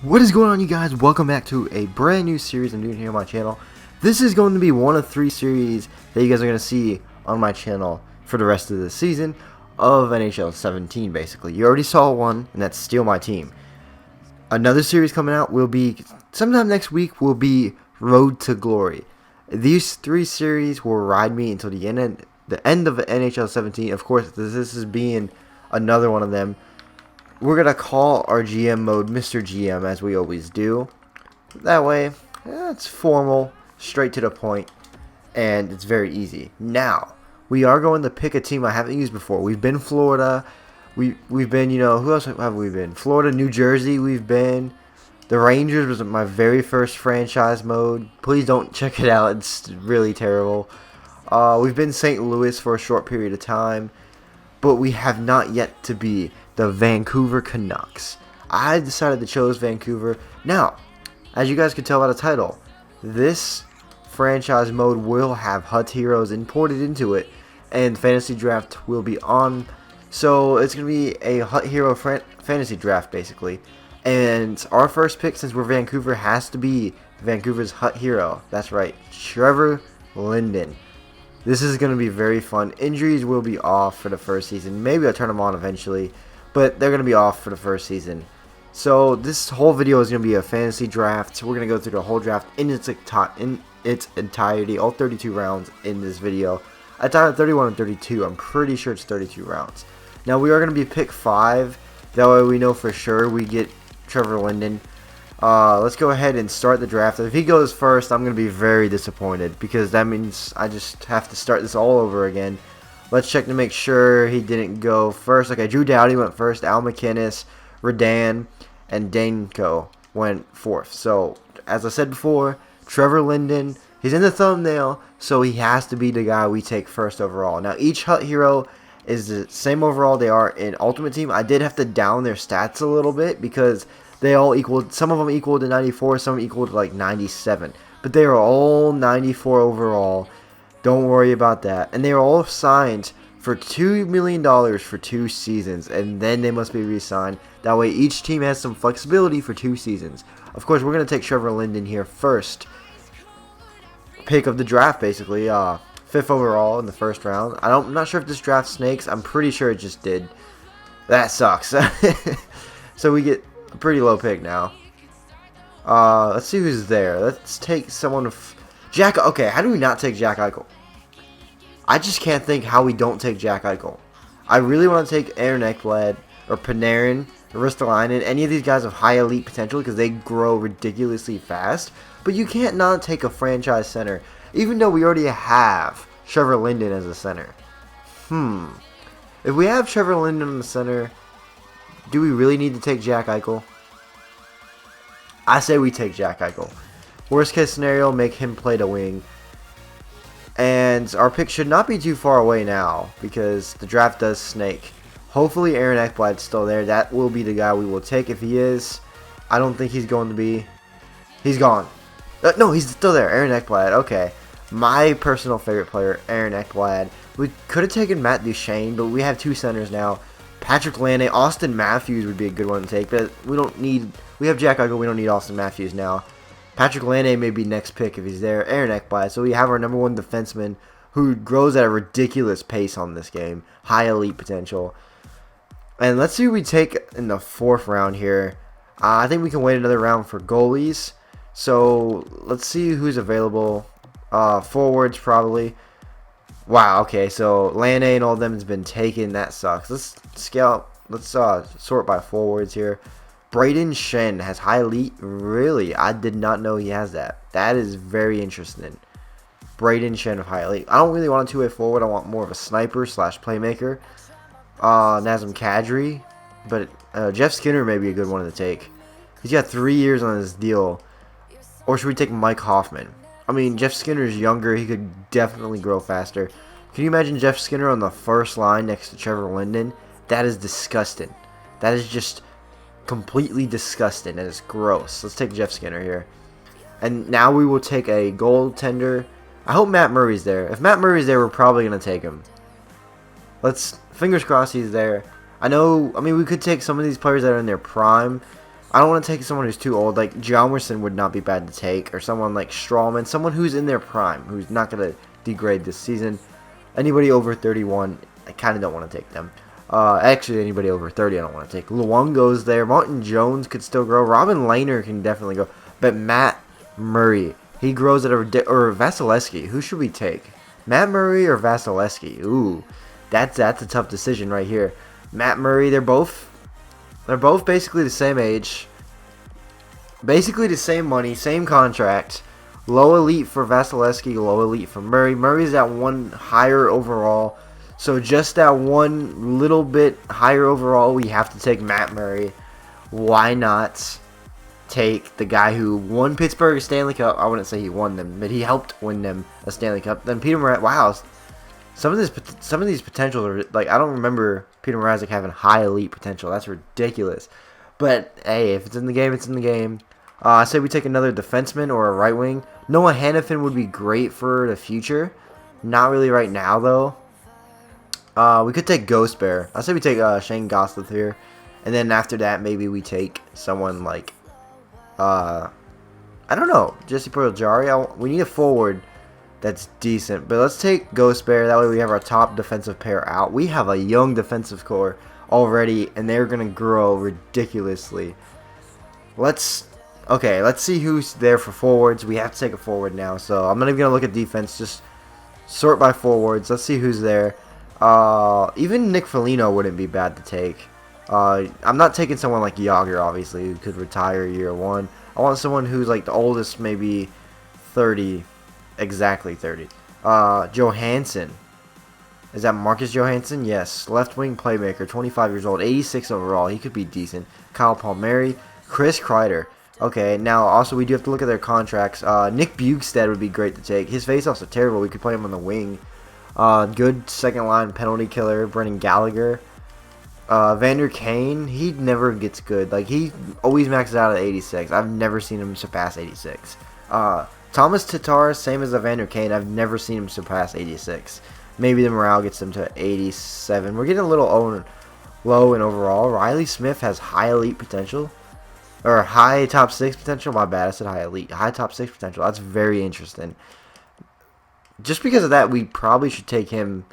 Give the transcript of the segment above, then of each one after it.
What is going on, you guys? Welcome back to a brand new series I'm doing here on my channel. This is going to be one of 3 series that you guys are going to see on my channel for the rest of the season of NHL 17, basically. You already saw one, and that's Steal My Team. Another series coming out will be, sometime next week, will be Road to Glory. These 3 series will ride me until the end of NHL 17. Of course, this is being another one of them. We're going to call our GM mode Mr. GM, as we always do. That way, it's formal, straight to the point, and it's very easy. Now, we are going to pick a team I haven't used before. We've been Florida. We've been, who else have we been? Florida, New Jersey, we've been. The Rangers was my very first franchise mode. Please don't check it out. It's really terrible. We've been St. Louis for a short period of time, but we have not yet to be the Vancouver Canucks. I decided to choose Vancouver. Now, as you guys can tell by the title, this franchise mode will have HUT heroes imported into it, and fantasy draft will be on. So it's going to be a HUT hero fantasy draft, basically. And our first pick, since we're Vancouver, has to be Vancouver's HUT hero. That's right, Trevor Linden. This is going to be very fun. Injuries will be off for the first season. Maybe I'll turn them on eventually, but they're going to be off for the first season. So this whole video is going to be a fantasy draft. So we're going to go through the whole draft in its entirety, all 32 rounds in this video. I thought 31 and 32. I'm pretty sure it's 32 rounds. Now we are going to be pick 5. That way we know for sure we get Trevor Linden. Let's go ahead and start the draft. If he goes first, I'm going to be very disappointed, because that means I just have to start this all over again. Let's check to make sure he didn't go first. Okay, Drew Doughty went first. Al McInnes, Redan, and Danko went fourth. So, as I said before, Trevor Linden, he's in the thumbnail, so he has to be the guy we take first overall. Now, each HUT hero is the same overall they are in Ultimate Team. I did have to down their stats a little bit, because they all equaled, some of them equaled to 94, some equaled to like 97. But they are all 94 overall. Don't worry about that. And they are all signed for $2 million for 2 seasons. And then they must be re-signed. That way each team has some flexibility for 2 seasons. Of course, we're going to take Trevor Linden here first. Pick of the draft, basically. 5th overall in the first round. I'm not sure if this draft snakes. I'm pretty sure it just did. That sucks. So we get a pretty low pick now. Let's see who's there. Let's take someone of Jack. Okay, how do we not take Jack Eichel? I just can't think how we don't take Jack Eichel. I really want to take Aaron Ekblad or Panarin or Ristolainen. Any of these guys have high elite potential because they grow ridiculously fast. But you can't not take a franchise center, even though we already have Trevor Linden as a center. If we have Trevor Linden in the center, do we really need to take Jack Eichel? I say we take Jack Eichel. Worst case scenario, make him play the wing. And our pick should not be too far away now, because the draft does snake. Hopefully Aaron Ekblad's still there. That will be the guy we will take. If he is, I don't think he's going to be. He's gone. No, he's still there. Aaron Ekblad. Okay. My personal favorite player, Aaron Ekblad. We could have taken Matt Duchene, but we have 2 centers now. Patrick Laine, Austin Matthews would be a good one to take, but we don't need. We have Jack Eichel. We don't need Austin Matthews now. Patrick Laine may be next pick if he's there. Aaron Ekblad. So we have our number 1 defenseman who grows at a ridiculous pace on this game. High elite potential. And let's see who we take in the 4th round here. I think we can wait another round for goalies. So let's see who's available. Forwards probably. Wow, okay, so Laine and all of them has been taken. That sucks. Let's scout. Let's sort by forwards here. Braden Shen has high elite. Really? I did not know he has that. That is very interesting. Braden Shen of high elite. I don't really want a 2-way forward. I want more of a sniper / playmaker. Nazem Kadri. But Jeff Skinner may be a good one to take. He's got 3 years on his deal. Or should we take Mike Hoffman? I mean, Jeff Skinner's younger. He could definitely grow faster. Can you imagine Jeff Skinner on the first line next to Trevor Linden? That is disgusting. That is just completely disgusting. That is gross. Let's take Jeff Skinner here. And now we will take a goaltender. I hope Matt Murray's there. If Matt Murray's there, we're probably going to take him. Fingers crossed he's there. I mean, we could take some of these players that are in their prime. I don't want to take someone who's too old. Like Jalmerson would not be bad to take, or someone like Strawman, someone who's in their prime, who's not going to degrade this season. Anybody over 31, I kind of don't want to take them. Actually, anybody over 30, I don't want to take. Luongo's there. Martin Jones could still grow. Robin Lehner can definitely go. But Matt Murray, he grows at a or Vasilevsky. Who should we take? Matt Murray or Vasilevsky? Ooh, that's a tough decision right here. Matt Murray, they're both basically the same age, basically the same money, same contract. Low elite for Vasilevsky, low elite for Murray. Murray's at one higher overall. So just that one little bit higher overall, we have to take Matt Murray. Why not take the guy who won Pittsburgh a Stanley Cup? I wouldn't say he won them, but he helped win them a Stanley Cup. Then Peter Mrazek. Wow, some of these potentials are like, I don't remember Peter Mrazek having high elite potential. That's ridiculous. But hey, if it's in the game, it's in the game. I say we take another defenseman or a right wing. Noah Hannafin would be great for the future. Not really right now though. We could take Ghost Bear. I say we take Shane Gosselin here, and then after that maybe we take someone like I don't know, Jesse Pujari. We need a forward that's decent, but let's take Ghost Bear. That way we have our top defensive pair out. We have a young defensive core already, and they're gonna grow ridiculously. Let's see who's there for forwards. We have to take a forward now, so I'm not even gonna look at defense. Just sort by forwards. Let's see who's there. Even Nick Foligno wouldn't be bad to take. I'm not taking someone like Yager, obviously, who could retire year one. I want someone who's like the oldest, maybe 30, exactly 30. Johansson. Is that Marcus Johansson? Yes. Left wing playmaker, 25 years old, 86 overall. He could be decent. Kyle Palmieri, Chris Kreider. Okay, now also we do have to look at their contracts. Nick Bjugstad would be great to take. His faceoffs are terrible. We could play him on the wing. Good second line penalty killer, Brendan Gallagher. Vander Kane, he never gets good. Like, he always maxes out at 86. I've never seen him surpass 86. Thomas Tatar, same as Vander Kane. I've never seen him surpass 86. Maybe the morale gets him to 87. We're getting a little low in overall. Riley Smith has high elite potential. Or high top 6 potential. My bad, I said high elite. High top 6 potential. That's very interesting. Just because of that, we probably should take him.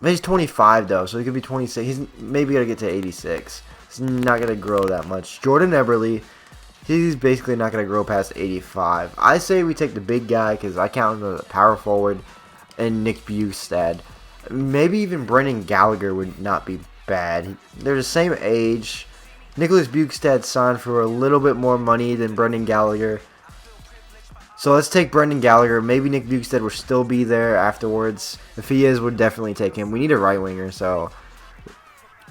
He's 25 though, so he could be 26. He's maybe gonna get to 86. He's not gonna grow that much. Jordan Eberle, he's basically not gonna grow past 85. I say we take the big guy because I count him as a power forward, and Nick Bjugstad. Maybe even Brendan Gallagher would not be bad. They're the same age. Nicholas Bjugstad signed for a little bit more money than Brendan Gallagher. So let's take Brendan Gallagher. Maybe Nick Bjugstad will still be there afterwards. If he is, we'll definitely take him. We need a right winger, so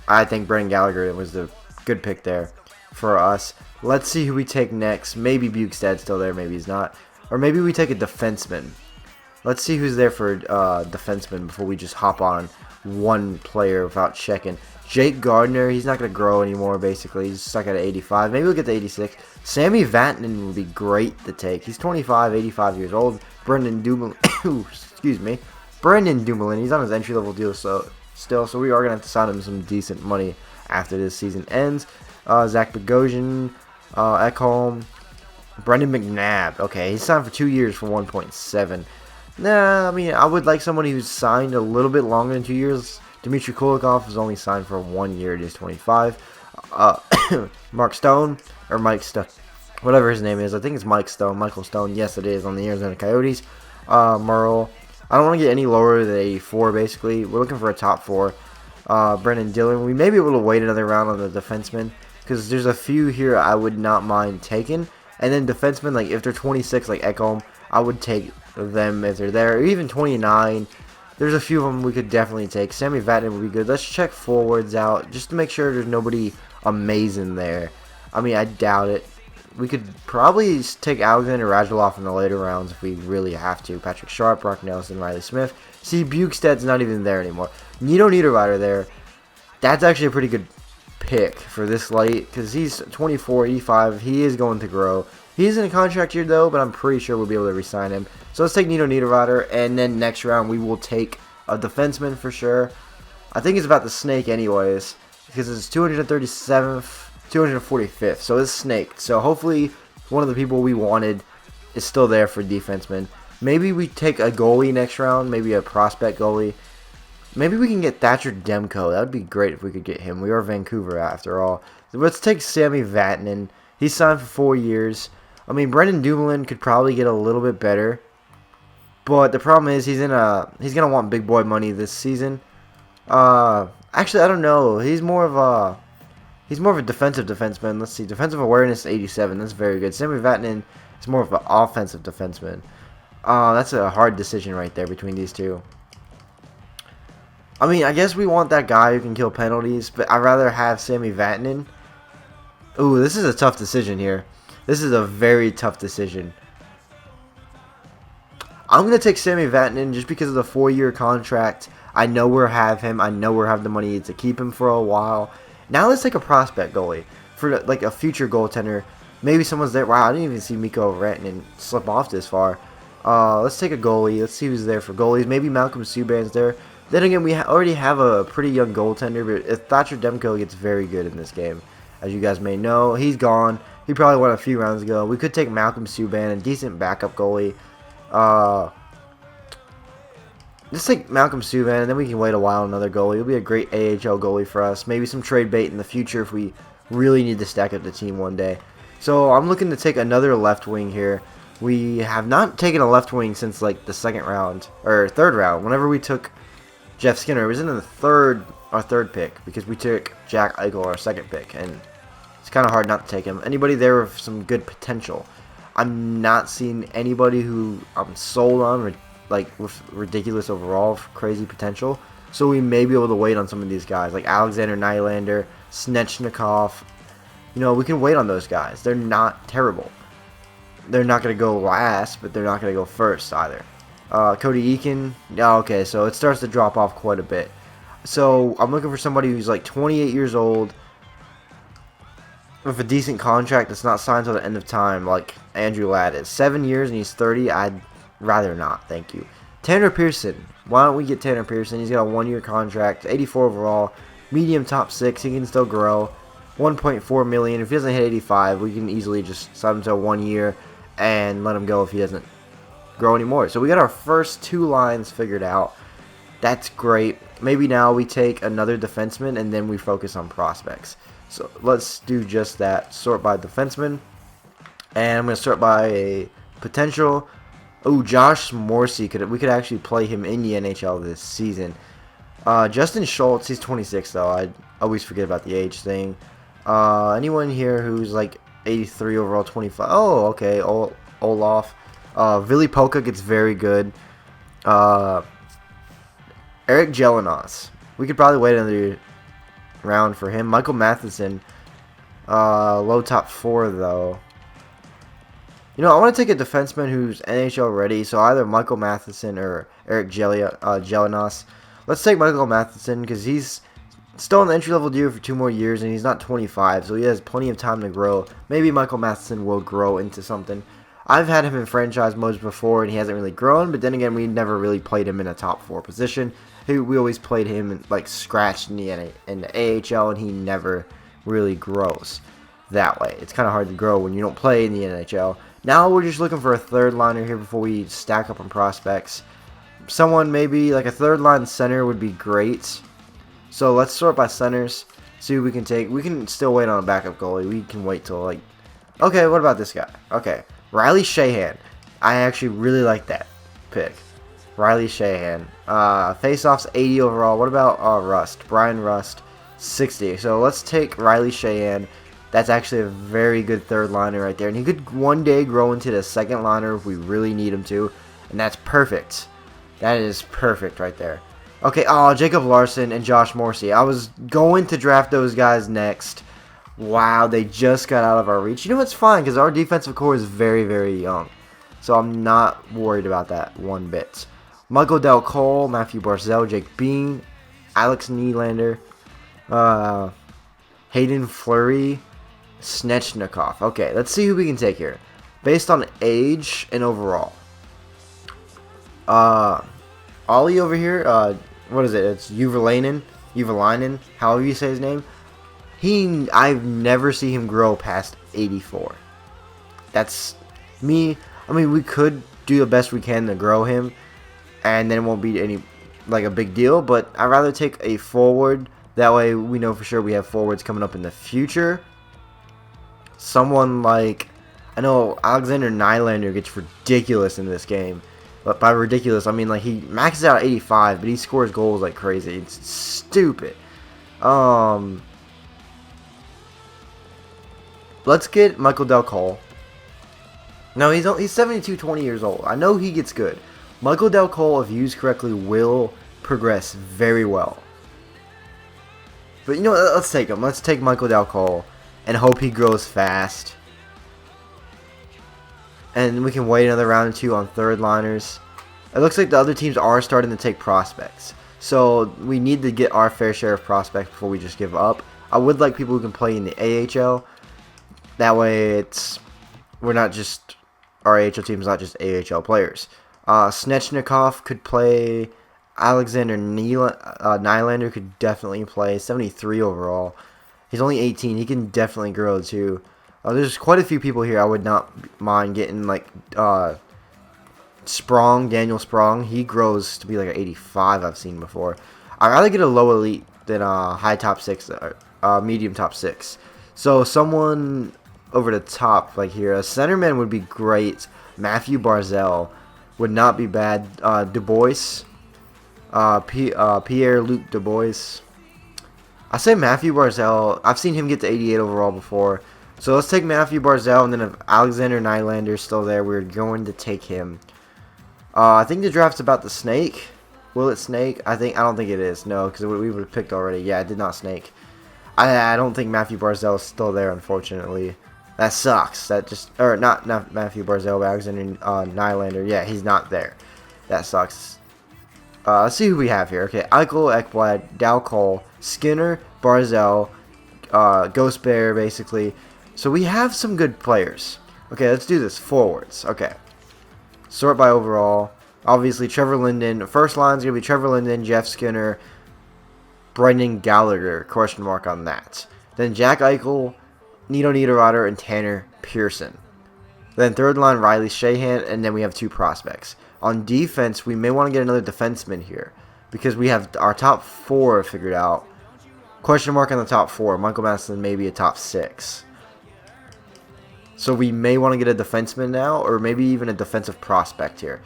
I think Brendan Gallagher was the good pick there for us. Let's see who we take next. Maybe Bjugstad's still there, maybe he's not. Or maybe we take a defenseman. Let's see who's there for defenseman before we just hop on one player without checking. Jake Gardner, he's not going to grow anymore, basically. He's stuck at 85. Maybe we'll get to 86. Sammy Vatanen would be great to take. He's 25, 85 years old. Brendan Dumoulin, excuse me. Brendan Dumoulin, he's on his entry-level deal still, so we are going to have to sign him some decent money after this season ends. Zach Bogosian, Ekholm, Brendan McNabb. Okay, he's signed for 2 years for 1.7. Nah, I mean, I would like someone who's signed a little bit longer than 2 years. Dmitry Kulikov is only signed for 1 year. He's 25. Mark Stone, or Mike Stone, whatever his name is. I think it's Mike Stone, Michael Stone. Yes, it is, on the Arizona Coyotes. Merle. I don't want to get any lower than 84, basically. We're looking for a top 4. Brendan Dillon. We may be able to wait another round on the defenseman, because there's a few here I would not mind taking. And then defensemen, like if they're 26, like Ekholm, I would take them if they're there. Or even 29. There's a few of them we could definitely take. Sammy Vatanen would be good. Let's check forwards out just to make sure there's nobody amazing there. I mean, I doubt it. We could probably take Alexander Radulov in the later rounds if we really have to. Patrick Sharp, Brock Nelson, Riley Smith. See, Bjugstad's not even there anymore. Nino Niederreiter there. That's actually a pretty good pick for this late because he's 24, 85. He is going to grow. He's in a contract year, though, but I'm pretty sure we'll be able to re-sign him. So let's take Nino Niederreiter, and then next round we will take a defenseman for sure. I think it's about the snake anyways, because it's 237th. 245th. So it's snaked. So hopefully one of the people we wanted is still there for defenseman. Maybe we take a goalie next round. Maybe a prospect goalie. Maybe we can get Thatcher Demko. That would be great if we could get him. We are Vancouver after all. Let's take Sammy Vatanen. He's signed for 4 years. I mean, Brendan Dumoulin could probably get a little bit better. But the problem is he's gonna want big boy money this season. Actually, I don't know. He's more of a defensive defenseman. Let's see, defensive awareness 87. That's very good. Sammy Vatanen is more of an offensive defenseman. That's a hard decision right there between these two. I mean, I guess we want that guy who can kill penalties, but I'd rather have Sammy Vatanen. Ooh, this is a tough decision here. This is a very tough decision. I'm going to take Sammy Vatanen just because of the 4-year contract. I know we'll have him. I know we'll have the money to keep him for a while. Now let's take a prospect goalie for like a future goaltender. Maybe someone's there. Wow, I didn't even see Mikko Rantanen slip off this far. Let's take a goalie. Let's see who's there for goalies. Maybe Malcolm Subban's there. Then again, we already have a pretty young goaltender, but if Thatcher Demko gets very good in this game, as you guys may know, he's gone. He probably won a few rounds ago. We could take Malcolm Subban, a decent backup goalie. Let's take Malcolm Subban, and then we can wait a while on another goalie. He'll be a great AHL goalie for us. Maybe some trade bait in the future if we really need to stack up the team one day. So I'm looking to take another left wing here. We have not taken a left wing since like the second round or third round. Whenever we took Jeff Skinner, it was in the our third pick because we took Jack Eichel, our second pick, and it's kind of hard not to take him. Anybody there with some good potential? I'm not seeing anybody who I'm sold on, like with ridiculous overall crazy potential. So we may be able to wait on some of these guys, like Alexander Nylander, Snechnikov. You know, we can wait on those guys. They're not terrible. They're not going to go last, but they're not going to go first either. Cody Eakin. Okay, so it starts to drop off quite a bit. So I'm looking for somebody who's like 28 years old with a decent contract that's not signed till the end of time, like Andrew Ladd is. 7 years and he's 30. I'd rather not, thank you. Tanner Pearson. Why don't we get Tanner Pearson? He's got a 1-year contract, 84 overall, medium top 6. He can still grow. 1.4 million. If he doesn't hit 85, we can easily just sign him to 1 year and let him go if he doesn't grow anymore. So we got our first 2 lines figured out. That's great. Maybe now we take another defenseman and then we focus on prospects. So let's do just that. Sort by defenseman. And I'm going to sort by a potential. Oh, Josh Morrissey. We could actually play him in the NHL this season. Justin Schultz, he's 26 though. I always forget about the age thing. Anyone here who's like 83 overall, 25? Oh, okay. Olaf. Vili Polka gets very good. Eric Jelinas. We could probably wait another round for him. Michael Matheson. Low top 4 though. You know, I want to take a defenseman who's NHL ready. So either Michael Matheson or Eric Jelinas. Let's take Michael Matheson because he's still in the entry-level deal for 2 more years, and he's not 25, so he has plenty of time to grow. Maybe Michael Matheson will grow into something. I've had him in franchise modes before, and he hasn't really grown, but then again, we never really played him in a top 4 position. We always played him in, like scratched in the AHL, and he never really grows that way. It's kind of hard to grow when you don't play in the NHL. Now we're just looking for a third liner here before we stack up on prospects. Someone maybe like a third line center would be great. So let's sort by centers, see who we can take. We can still wait on a backup goalie. We can wait till like... Okay, what about this guy? Okay, Riley Sheahan. I actually really like that pick. Riley Sheahan. Face-offs 80 overall. What about Rust? Brian Rust, 60. So let's take Riley Sheahan. That's actually a very good third liner right there. And he could one day grow into the second liner if we really need him to. And that's perfect. That is perfect right there. Okay, Jacob Larson and Josh Morrissey. I was going to draft those guys next. Wow, they just got out of our reach. You know, it's fine because our defensive core is very, very young. So I'm not worried about that one bit. Michael Del Cole, Matthew Barzell, Jake Bean, Alex Nylander, Hayden Fleury, Snechnikov. Okay, let's see who we can take here. Based on age and overall. Ollie over here, what is it? It's Uvalainen, however you say his name. I've never seen him grow past 84. That's me. I mean, we could do the best we can to grow him, and then it won't be any like a big deal. But I'd rather take a forward. That way, we know for sure we have forwards coming up in the future. Someone like, I know Alexander Nylander gets ridiculous in this game. But by ridiculous, I mean like he maxes out at 85, but he scores goals like crazy. It's stupid. Let's get Michael Del Cole. No, he's 72, 20 years old. I know he gets good. Michael Del Cole, if used correctly, will progress very well. But you know what? Let's take him. Let's take Michael Del Cole and hope he grows fast. And we can wait another round or two on third liners. It looks like the other teams are starting to take prospects. So we need to get our fair share of prospects before we just give up. I would like people who can play in the AHL. That way we're not just, our AHL team is not just AHL players. Snechnikov could play. Alexander Nylander could definitely play. 73 overall. He's only 18. He can definitely grow too. There's quite a few people here I would not mind getting, like Sprong, Daniel Sprong. He grows to be like an 85 I've seen before. I'd rather get a low elite than a high top 6, medium top 6. So someone over the top, like here, a centerman would be great. Matthew Barzal would not be bad. Dubois, Pierre-Luc Dubois. I say Matthew Barzal. I've seen him get to 88 overall before. So let's take Matthew Barzal, and then if Alexander Nylander is still there, we're going to take him. I think the draft's about to snake. Will it snake? I don't think it is. No, because we would have picked already. Yeah, it did not snake. I don't think Matthew Barzal is still there, unfortunately. That sucks. That just, or not Matthew Barzal, but Alexander Nylander. Yeah, he's not there. That sucks. Let's see who we have here. Okay, Eichel, Ekblad, Del Cole, Skinner, Barzal, Ghost Bear, basically. So we have some good players. Okay, let's do this. Forwards. Okay. Sort by overall. Obviously, Trevor Linden. First line's going to be Trevor Linden, Jeff Skinner, Brendan Gallagher. Question mark on that. Then Jack Eichel, Nito Niederreiter, and Tanner Pearson. Then third line, Riley Sheahan, and then we have 2 prospects. On defense, we may want to get another defenseman here because we have our top 4 figured out. Question mark on the top 4. Michael Matheson may be a top 6. So we may want to get a defenseman now, or maybe even a defensive prospect here.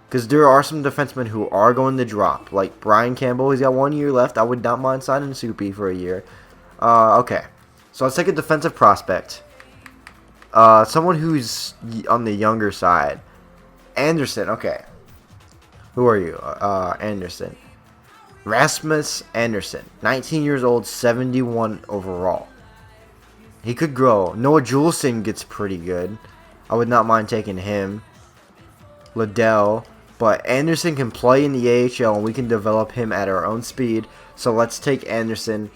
Because there are some defensemen who are going to drop. Like Brian Campbell, he's got 1 year left. I would not mind signing Soupy for a year. Okay. So let's take a defensive prospect. Someone who's on the younger side. Anderson, okay. Who are you? Anderson. Rasmus Anderson. 19 years old, 71 overall. He could grow. Noah Juleson gets pretty good. I would not mind taking him. Liddell. But Anderson can play in the AHL, and we can develop him at our own speed. So let's take Anderson.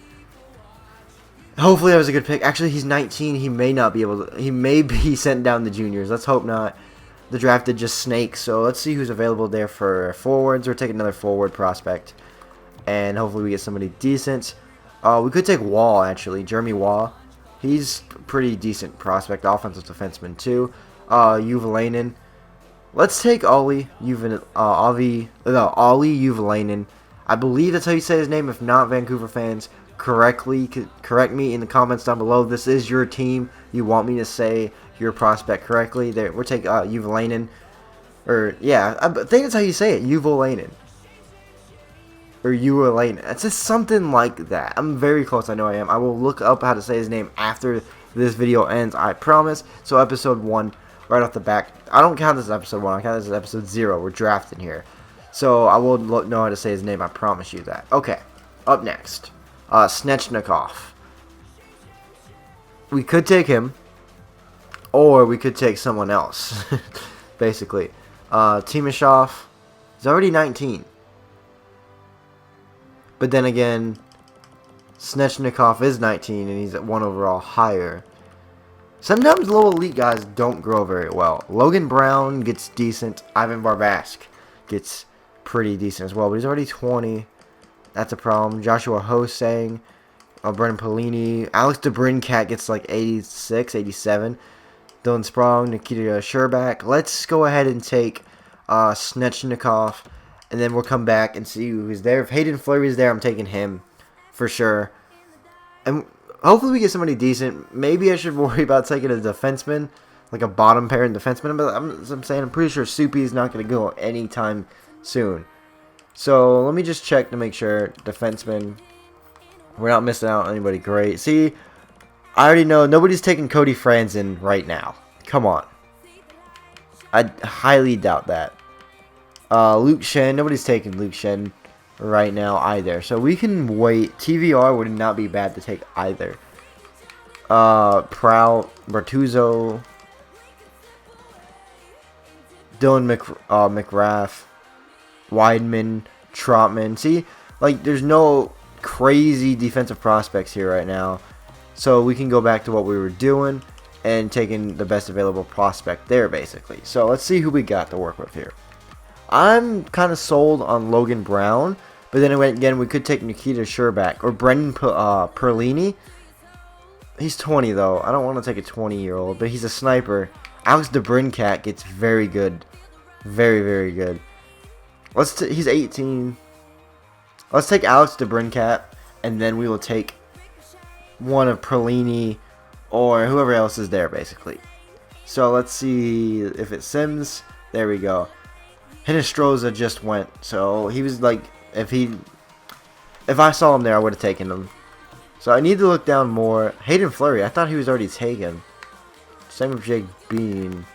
Hopefully that was a good pick. Actually, he's 19. He may not be able to. He may be sent down to juniors. Let's hope not. The draft did just snake. So let's see who's available there for forwards. We're taking another forward prospect. And hopefully we get somebody decent. We could take Wall, actually. Jeremy Wall. He's a pretty decent prospect. Offensive defenseman, too. Uvalainen. Let's take Ollie Uvalainen. I believe that's how you say his name. If not, Vancouver fans, correct me in the comments down below. This is your team. You want me to say your prospect correctly. There, we'll take Uvalainen. Or, yeah, I think that's how you say it. Uvalainen. Or Uvalainen. It's just something like that. I'm very close. I know I am. I will look up how to say his name after this video ends. I promise. So episode 1, right off the back. I don't count this as episode 1. I count this as episode 0. We're drafting here. So I will know how to say his name. I promise you that. Okay. Up next. Snechnikov. We could take him. Or we could take someone else. Basically. Timashov. He's already 19. But then again, Snechnikov is 19 and he's at 1 overall higher. Sometimes low elite guys don't grow very well. Logan Brown gets decent. Ivan Barbask gets pretty decent as well. But he's already 20. That's a problem. Joshua Hosang Brennan Pelini. Alex DeBrincat gets like 86, 87. Dylan Sprong, Nikita Sherbak. Let's go ahead and take Snechnikov, and then we'll come back and see who's there. If Hayden Fleury is there, I'm taking him for sure. And hopefully we get somebody decent. Maybe I should worry about taking a defenseman, like a bottom pairing defenseman. But I'm saying I'm pretty sure Soupy is not going to go anytime soon. So let me just check to make sure. Defenseman. We're not missing out on anybody great. See, I already know nobody's taking Cody Franzen right now. Come on. I highly doubt that. Luke Shen. Nobody's taking Luke Shen right now either. So we can wait. TVR would not be bad to take either. Prout, Bertuzzo, Dylan McRath, Weidman, Trotman. See, like there's no crazy defensive prospects here right now. So we can go back to what we were doing and taking the best available prospect there, basically. So let's see who we got to work with here. I'm kind of sold on Logan Brown, but then again, we could take Nikita Sherbak or Brendan Perlini. He's 20 though. I don't want to take a 20-year-old, but he's a sniper. Alex DeBrincat gets very good, very, very good. He's 18. Let's take Alex DeBrincat, and then we will take one of Perlini or whoever else is there, basically. So let's see if it sims. There we go. Hinestroza just went, so he was like, if I saw him there, I would have taken him. So I need to look down more. Hayden Fleury, I thought he was already taken. Same with Jake Bean.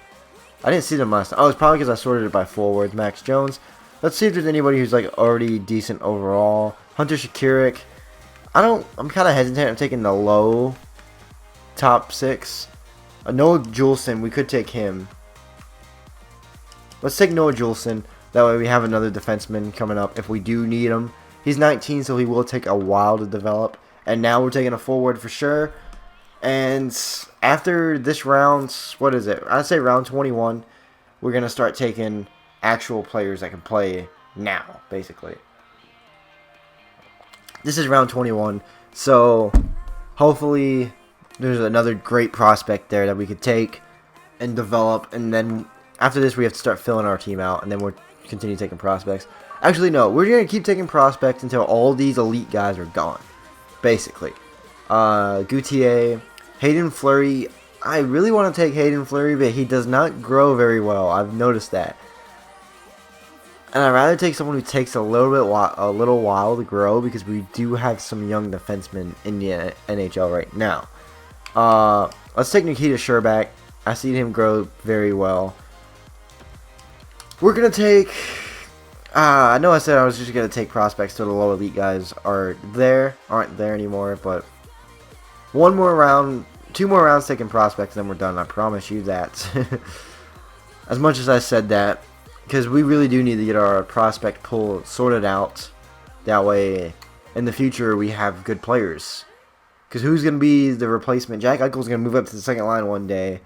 I didn't see them last time. Oh, it's probably because I sorted it by forwards. Max Jones. Let's see if there's anybody who's like already decent overall. Hunter Shakirik. I'm kind of hesitant. I'm taking the low top 6. Noah Juleson, we could take him. Let's take Noah Juleson. That way we have another defenseman coming up if we do need him. He's 19, so he will take a while to develop. And now we're taking a forward for sure. And after this round, what is it? I'd say round 21, we're going to start taking actual players that can play now, basically. This is round 21, so hopefully there's another great prospect there that we could take and develop, and then after this we have to start filling our team out, and then we'll continue taking prospects. Actually, no, we're going to keep taking prospects until all these elite guys are gone, basically. Gauthier, Hayden Fleury. I really want to take Hayden Fleury, but he does not grow very well. I've noticed that. And I'd rather take someone who takes a little while to grow, because we do have some young defensemen in the NHL right now. Let's take Nikita Sherbak. I see him grow very well. We're going to take... I know I said I was just going to take prospects till the low elite guys aren't there anymore, but one more round, 2 more rounds taking prospects, and then we're done. I promise you that. As much as I said that, because we really do need to get our prospect pool sorted out. That way, in the future, we have good players. Because who's going to be the replacement? Jack Eichel's going to move up to the second line one day.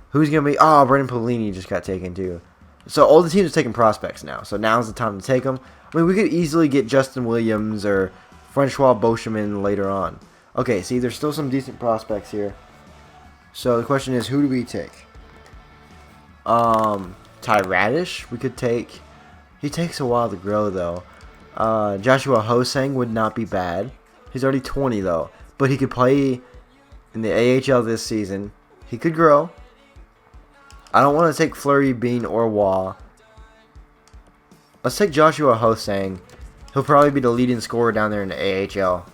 Who's going to be... Oh, Brendan Pelini just got taken too. So all the teams are taking prospects now. So now's the time to take them. I mean, we could easily get Justin Williams or Francois Beauchemin later on. Okay, see, there's still some decent prospects here. So the question is, who do we take? Ty Radish, we could take. He takes a while to grow, though. Joshua Hosang would not be bad. He's already 20, though. But he could play in the AHL this season. He could grow. I don't want to take Fleury, Bean, or Waugh. Let's take Joshua Hosang. He'll probably be the leading scorer down there in the AHL.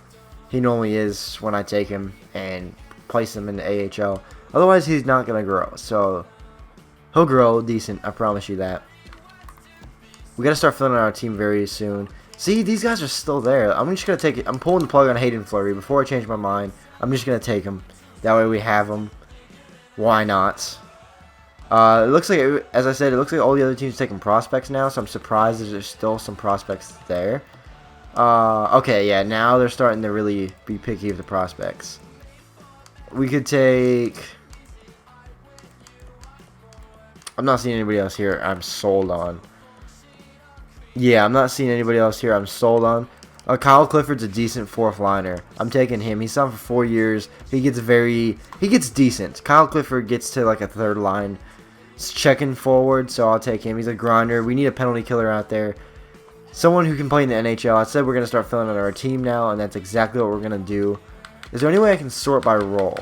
He normally is when I take him and place him in the AHL. Otherwise, he's not going to grow. So... he'll grow decent, I promise you that. We gotta start filling out our team very soon. See, these guys are still there. I'm just gonna take it. I'm pulling the plug on Hayden Fleury before I change my mind. I'm just gonna take him. That way we have him. Why not? It looks like, as I said, it looks like all the other teams are taking prospects now, so I'm surprised there's still some prospects there. Okay, yeah, now they're starting to really be picky with the prospects. We could take... I'm not seeing anybody else here I'm sold on. Yeah, I'm not seeing anybody else here I'm sold on. Kyle Clifford's a decent fourth liner. I'm taking him. He's signed for 4 years. He gets decent. Kyle Clifford gets to like a third line. It's checking forward, so I'll take him. He's a grinder. We need a penalty killer out there. Someone who can play in the NHL. I said we're going to start filling out our team now, and that's exactly what we're going to do. Is there any way I can sort by role?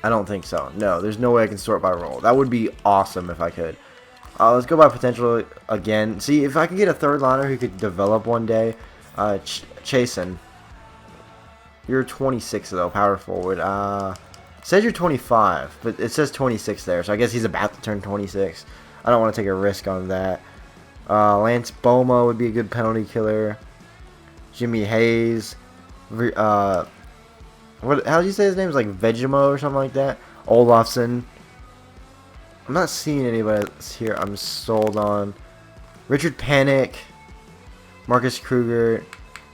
I don't think so. No, there's no way I can sort by role. That would be awesome if I could. Let's go by potential again. See, if I can get a third liner who could develop one day. Chasen. You're 26 though, power forward. It says you're 25, but it says 26 there, so I guess he's about to turn 26. I don't want to take a risk on that. Lance Boma would be a good penalty killer. Jimmy Hayes. How do you say his name? Is like Vegemo or something like that. Olofsson. I'm not seeing anybody else here I'm sold on. Richard Panik. Marcus Kruger.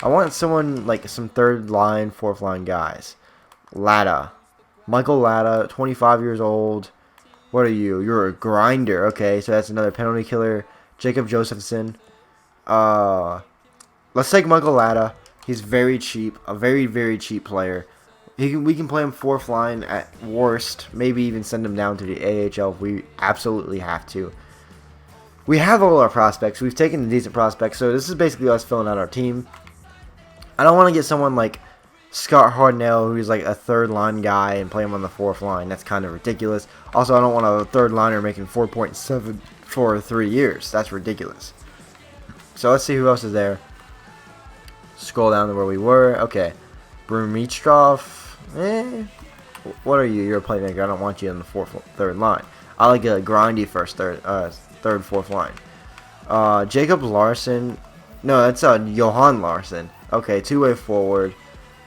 I want someone like some third line, fourth line guys. Latta. Michael Latta, 25 years old. What are you? You're a grinder. Okay, so that's another penalty killer. Jacob Josephson. Let's take Michael Latta. He's very cheap. A very, very cheap player. We can play him fourth line at worst. Maybe even send him down to the AHL if we absolutely have to. We have all our prospects. We've taken the decent prospects. So this is basically us filling out our team. I don't want to get someone like Scott Hardnell, who's like a third line guy, and play him on the fourth line. That's kind of ridiculous. Also, I don't want a third liner making 4.7 for 3 years. That's ridiculous. So let's see who else is there. Scroll down to where we were. Okay. Brumistrov. What are you? You're a playmaker. I don't want you in the third line. I like a grindy third, fourth line. Jacob Larson. No, that's Johan Larson. Okay, two-way forward.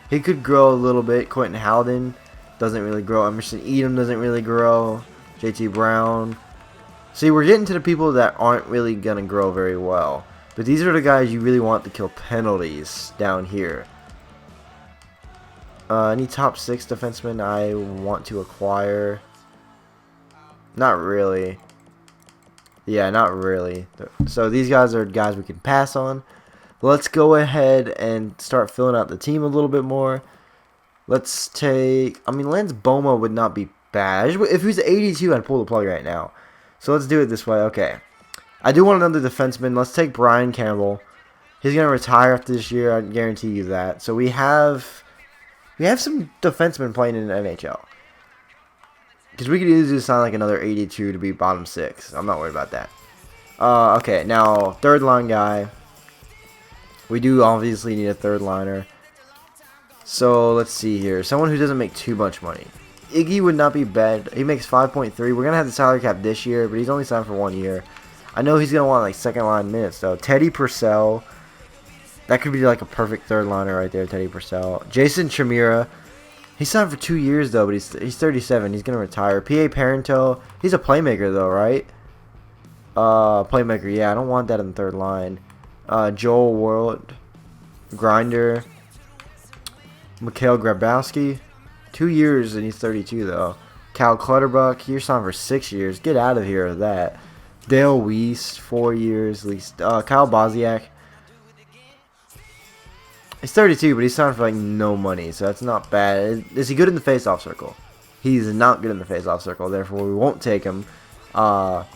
He could grow a little bit. Quentin Howden doesn't really grow. Emerson Edom doesn't really grow. JT Brown. See, we're getting to the people that aren't really going to grow very well. But these are the guys you really want to kill penalties down here. Any top 6 defensemen I want to acquire? Not really. Yeah, not really. So these guys are guys we can pass on. Let's go ahead and start filling out the team a little bit more. Let's take... I mean, Lance Boma would not be bad. If he was 82, I'd pull the plug right now. So let's do it this way. Okay. I do want another defenseman. Let's take Brian Campbell. He's going to retire after this year. I guarantee you that. So we have some defensemen playing in the NHL. Because we could easily sign like another 82 to be bottom 6. I'm not worried about that. Okay, now third line guy. We do obviously need a third liner. So let's see here. Someone who doesn't make too much money. Iggy would not be bad. He makes 5.3. We're going to have the salary cap this year, but he's only signed for 1 year. I know he's going to want like second line minutes though. Teddy Purcell. That could be like a perfect third liner right there, Teddy Purcell. Jason Chimera. He's signed for 2 years though, but he's 37. He's going to retire. P.A. Parento. He's a playmaker though, right? Playmaker. Yeah, I don't want that in the third line. Joel World. Grinder. Mikhail Grabowski. 2 years and he's 32 though. Cal Clutterbuck. You're signed for 6 years. Get out of here with that. Dale Weiss. 4 years at least. Kyle Bozniak. He's 32, but he's signed for like no money, so that's not bad. Is he good in the face-off circle? He's not good in the face-off circle, therefore we won't take him. Desharnais.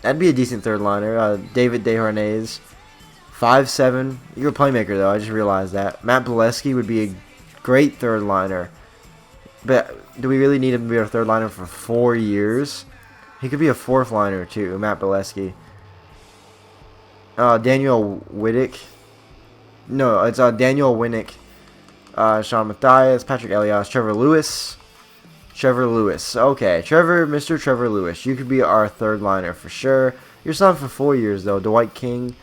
That'd be a decent third liner. David Desharnais. 5'7". You're a playmaker, though. I just realized that. Matt Bolesky would be a great third liner. But do we really need him to be our third liner for 4 years? He could be a fourth liner, too, Matt Bolesky. Daniel Wittick. No, it's Daniel Winnick. Sean Matthias, Patrick Elias, Trevor Lewis. Trevor Lewis. Okay, Mr. Trevor Lewis. You could be our third liner for sure. You're signed for 4 years, though. Dwight King.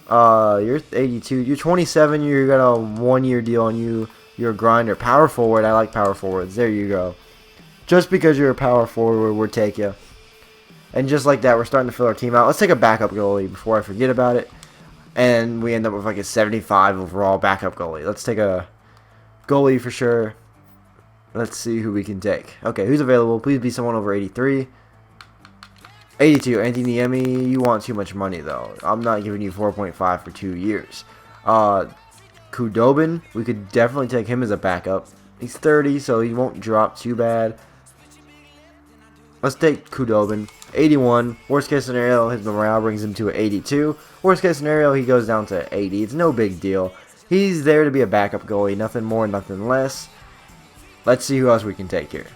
You're 82. You're 27. You got a 1 year deal on you. You're a grinder. Power forward. I like power forwards. There you go. Just because you're a power forward, we'll take you. And just like that, we're starting to fill our team out. Let's take a backup goalie before I forget about it. And we end up with like a 75 overall backup goalie. Let's take a goalie for sure. Let's see who we can take. Okay, who's available? Please be someone over 83. 82, Anthony Niemi, you want too much money though. I'm not giving you 4.5 for 2 years. Kudobin, we could definitely take him as a backup. He's 30, so he won't drop too bad. Let's take Kudobin. 81. Worst case scenario, his morale brings him to an 82. Worst case scenario, he goes down to 80. It's no big deal. He's there to be a backup goalie. Nothing more, nothing less. Let's see who else we can take here.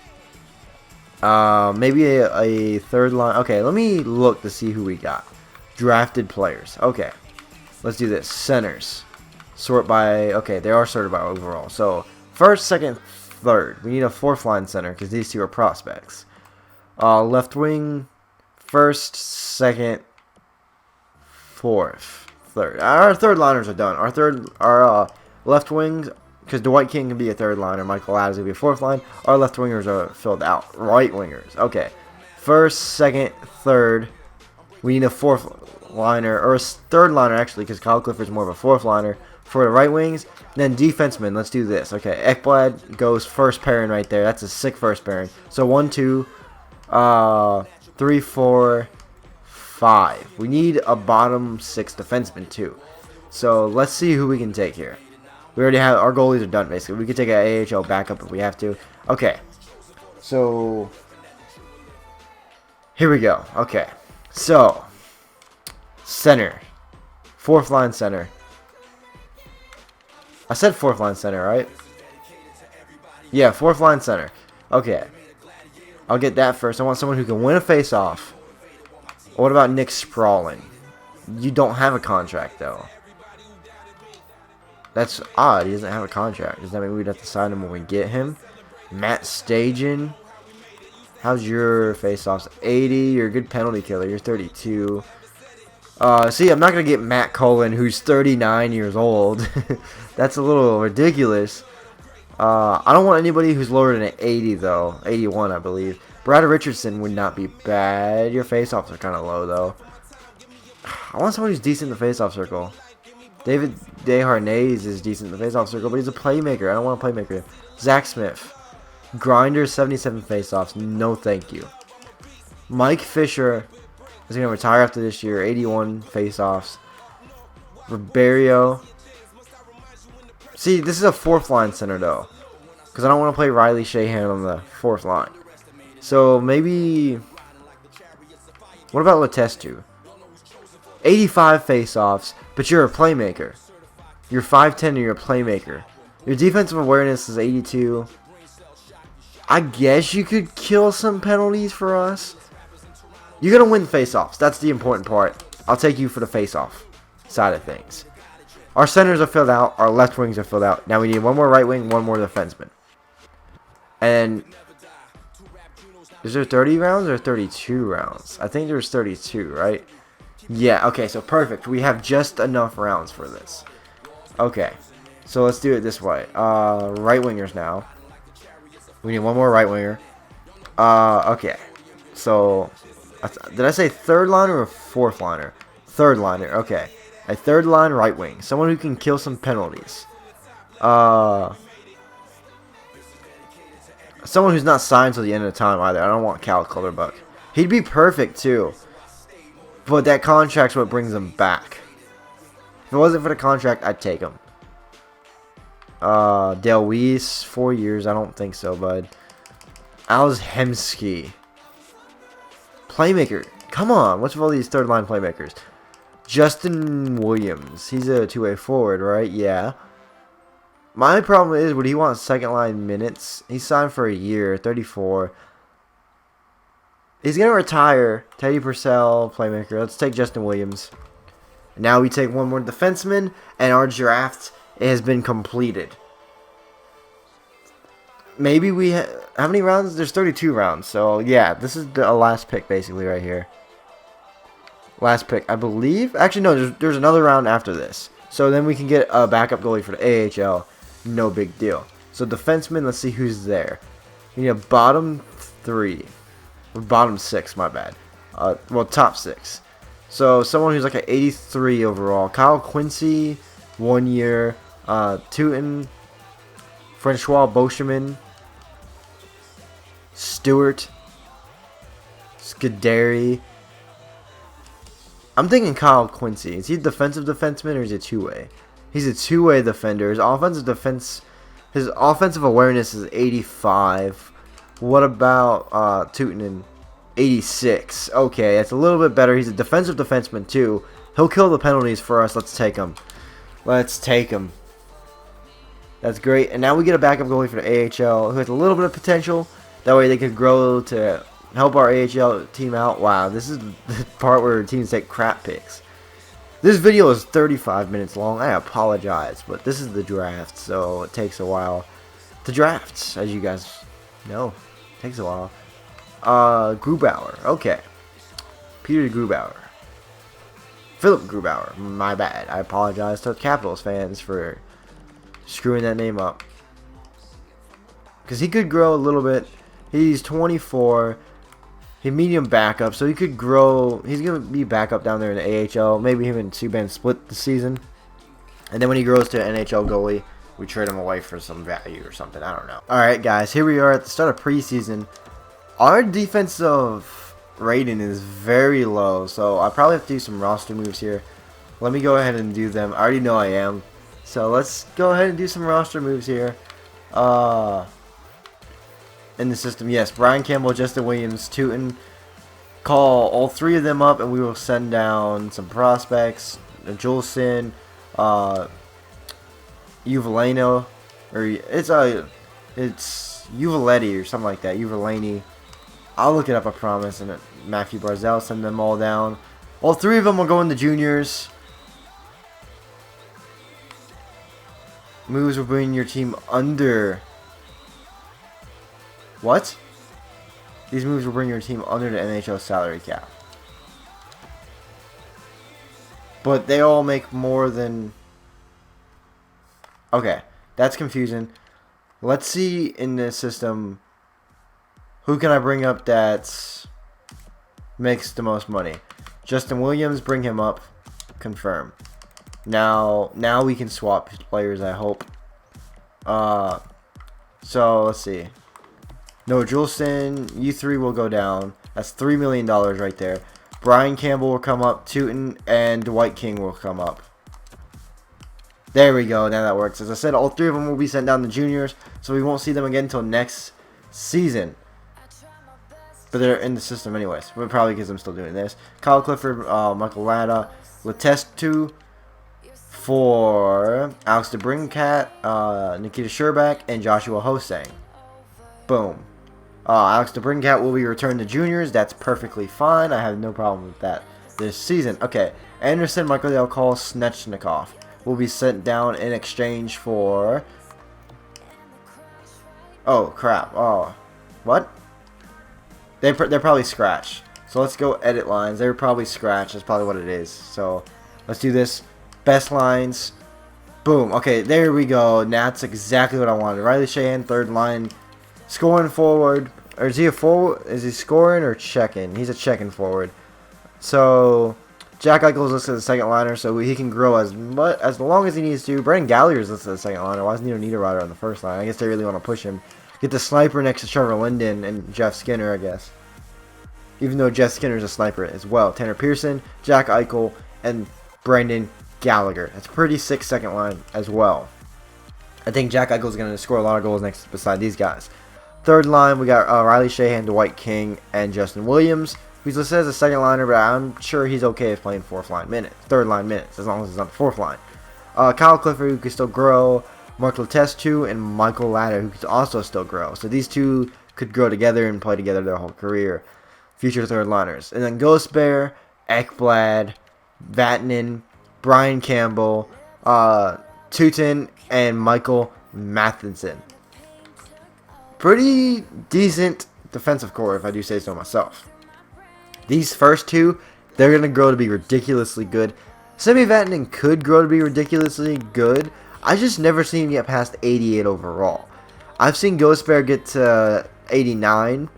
Maybe a third line. Okay, let me look to see who we got. Drafted players. Okay. Let's do this. Centers. Sort by... Okay, they are sorted by overall. So, first, second, third. We need a fourth line center because these two are prospects. Left wing, first, second, fourth, third. Our third liners are done. Our left wings, because Dwight King can be a third liner, Michael Adams can be a fourth line. Our left wingers are filled out. Right wingers, okay. First, second, third. We need a fourth liner, or a third liner actually, because Kyle Clifford's more of a fourth liner for the right wings. Then defenseman, let's do this. Okay, Ekblad goes first pairing right there. That's a sick first pairing. So 1, 2. 3, 4, 5. We need a bottom 6 defenseman too. So let's see who we can take here. We already have our goalies are done basically. We could take an AHL backup if we have to. Okay. So here we go. Okay. So center. Fourth line center. I said fourth line center, right? Yeah, fourth line center. Okay. I'll get that first. I want someone who can win a face-off. What about Nick Sprawlin? You don't have a contract, though. That's odd. He doesn't have a contract. Does that mean we'd have to sign him when we get him? Matt Stajan. How's your face-offs? 80. You're a good penalty killer. You're 32. See, I'm not going to get Matt Cullen, who's 39 years old. That's a little ridiculous. I don't want anybody who's lower than an 80, though. 81, I believe. Brad Richardson would not be bad. Your face-offs are kind of low, though. I want someone who's decent in the face-off circle. David Desharnais is decent in the face-off circle, but he's a playmaker. I don't want a playmaker. Zach Smith. Grinder, 77 face-offs. No, thank you. Mike Fisher is going to retire after this year. 81 face-offs. Ribeiro. See, this is a fourth line center, though. Because I don't want to play Riley Shahan on the fourth line. So, maybe... What about Letestu? 85 face-offs, but you're a playmaker. You're 5'10", and you're a playmaker. Your defensive awareness is 82. I guess you could kill some penalties for us. You're going to win face-offs. That's the important part. I'll take you for the face-off side of things. Our centers are filled out. Our left wings are filled out. Now we need one more right wing, one more defenseman. And is there 30 rounds or 32 rounds? I think there's 32, right? Yeah, okay, so perfect. We have just enough rounds for this. Okay, so let's do it this way. Right wingers now. We need one more right winger. Okay. So, did I say third liner or fourth liner? Third liner, okay. A third line right wing. Someone who can kill some penalties. Someone who's not signed till the end of the time either. I don't want Cal Clutterbuck. He'd be perfect too. But that contract's what brings him back. If it wasn't for the contract, I'd take him. Dale Weiss, 4 years. I don't think so, bud. Alex Hemsky. Playmaker. Come on. What's with all these third line playmakers? Justin Williams. He's a two-way forward, right? Yeah. My problem is, would he want second line minutes? He signed for a year, 34. He's going to retire. Teddy Purcell, playmaker. Let's take Justin Williams. Now we take one more defenseman, and our draft has been completed. Maybe we how many rounds? There's 32 rounds. So, yeah, this is the last pick, basically, right here. Last pick, I believe. Actually, no, there's another round after this. So then we can get a backup goalie for the AHL. No big deal. So defenseman, let's see who's there. We need a bottom 3. Or bottom 6, my bad. Well, top 6. So someone who's like an 83 overall. Kyle Quincy, 1 year. Tootin. Francois Beauchemin. Stewart. Scuderi. I'm thinking Kyle Quincy. Is he a defensive defenseman or is he a two-way? He's a two-way defender. His offensive awareness is 85. What about Tootin? 86. Okay, that's a little bit better. He's a defensive defenseman too. He'll kill the penalties for us. Let's take him. Let's take him. That's great. And now we get a backup goalie for the AHL who has a little bit of potential. That way they could grow to help our AHL team out. Wow, this is the part where teams take crap picks. This video is 35 minutes long. I apologize, but this is the draft, so it takes a while. The drafts, as you guys know, takes a while. Grubauer. Okay. Peter Grubauer. Philip Grubauer. My bad. I apologize to Capitals fans for screwing that name up. Because he could grow a little bit. He's 24. He's medium backup, so he could grow. He's going to be backup down there in the AHL. Maybe him and Subban split the season. And then when he grows to an NHL goalie, we trade him away for some value or something. I don't know. Alright, guys. Here we are at the start of preseason. Our defensive rating is very low, so I probably have to do some roster moves here. Let me go ahead and do them. I already know I am. So let's go ahead and do some roster moves here. In the system, yes, Brian Campbell, Justin Williams, Tootin. Call all three of them up, and we will send down some prospects. Juleson, Uvaleno, or it's Uvaletti or something like that. Uvaleni. I'll look it up, I promise. And Matthew Barzell, send them all down. All three of them will go in the juniors. Moves will bring your team under. What? These moves will bring your team under the NHL salary cap. But they all make more than. Okay, that's confusing. Let's see in this system. Who can I bring up that makes the most money? Justin Williams, bring him up. Confirm. Now we can swap players, I hope. So let's see. No, Juleson, you three will go down. That's $3 million right there. Brian Campbell will come up. Tootin and Dwight King will come up. There we go. Now that works. As I said, all three of them will be sent down to juniors, so we won't see them again until next season. But they're in the system anyways. But probably because I'm still doing this. Kyle Clifford, Michael Latta, Letestu for Alex DeBrincat, Nikita Sherbak, and Joshua Hosang. Boom. Alex DeBrincat will be returned to juniors. That's perfectly fine. I have no problem with that this season. Okay. Anderson, Michael Dale Call, Snechnikov will be sent down in exchange for. Oh, crap. Oh. What? They're probably scratched. So let's go edit lines. They're probably scratched. That's probably what it is. So let's do this. Best lines. Boom. Okay, there we go. That's exactly what I wanted. Riley Sheahan, third line. Scoring forward. Or is he a forward? Is he scoring or checking? He's a checking forward. So Jack Eichel's listed as a second liner, so he can grow as long as he needs to. Brendan Gallagher's listed as a second liner. Why doesn't he need a rider on the first line? I guess they really want to push him. Get the sniper next to Trevor Linden and Jeff Skinner, I guess. Even though Jeff Skinner's a sniper as well. Tanner Pearson, Jack Eichel, and Brendan Gallagher. That's a pretty sick second line as well. I think Jack Eichel's going to score a lot of goals next beside these guys. Third line, we got Riley Sheahan, Dwight King, and Justin Williams. Who's listed as a second liner, but I'm sure he's okay with playing third line minutes, as long as he's on the fourth line. Kyle Clifford, who can still grow. Mark Letestu and Michael Latta, who could also still grow. So these two could grow together and play together their whole career. Future third liners. And then Ghost Bear, Ekblad, Vatanen, Brian Campbell, Tootin, and Michael Matheson. Pretty decent defensive core, if I do say so myself. These first two, they're going to grow to be ridiculously good. Semi Vatanen could grow to be ridiculously good. I just never seen him get past 88 overall. I've seen Ghost Bear get to 89,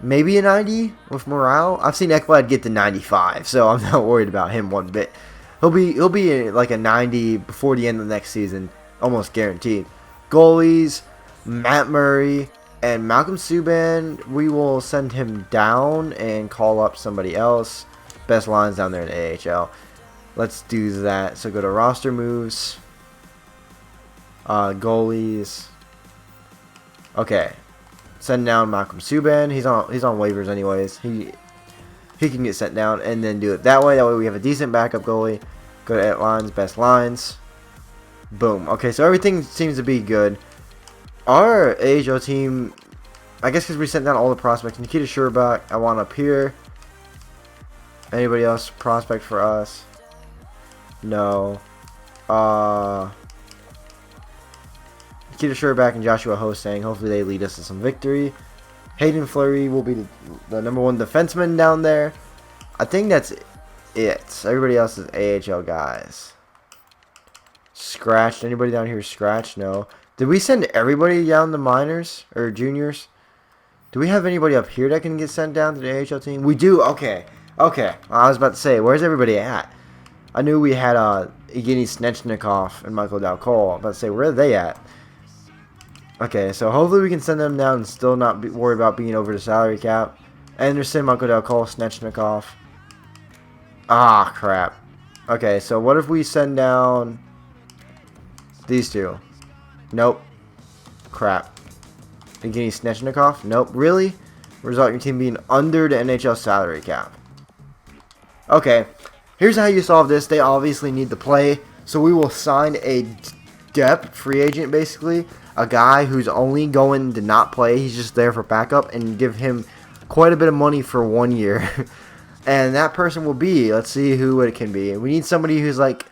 maybe a 90 with morale. I've seen Ekblad get to 95, so I'm not worried about him one bit. He'll be like a 90 before the end of the next season, almost guaranteed. Goalies, Matt Murray and Malcolm Subban, we will send him down and call up somebody else. best lines down there in the AHL. Let's do that. So go to roster moves, goalies. Okay, send down Malcolm Subban. He's on waivers anyways. He can get sent down, and then do it that way. That way we have a decent backup goalie. Go to edit lines, best lines. Boom. Okay, so everything seems to be good. Our AHL team, I guess because we sent down all the prospects. Nikita Sherbak, I want up here. Anybody else prospect for us? No. Nikita Sherbak and Joshua Hosang. Hopefully they lead us to some victory. Hayden Fleury will be the #1 defenseman down there. I think that's it. Everybody else is AHL guys. Scratched. Anybody down here scratched? No. Did we send everybody down the minors or juniors? Do we have anybody up here that can get sent down to the AHL team? We do. Okay. Okay. I was about to say, where's everybody at? I knew we had Evgeny Snechnikov and Michael Dalcol. I was about to say, where are they at? Okay, so hopefully we can send them down and still not worry about being over the salary cap. Anderson, Michael Dalcol, Snechnikov. Ah, crap. Okay, so what if we send down these two? Nope. Crap. Evgeny Snechnikov? Nope. Really? Result in your team being under the NHL salary cap. Okay, here's how you solve this. They obviously need to play, so we will sign a depth free agent, basically. A guy who's only going to not play. He's just there for backup, and give him quite a bit of money for 1 year. And that person will be, let's see who it can be. We need somebody who's like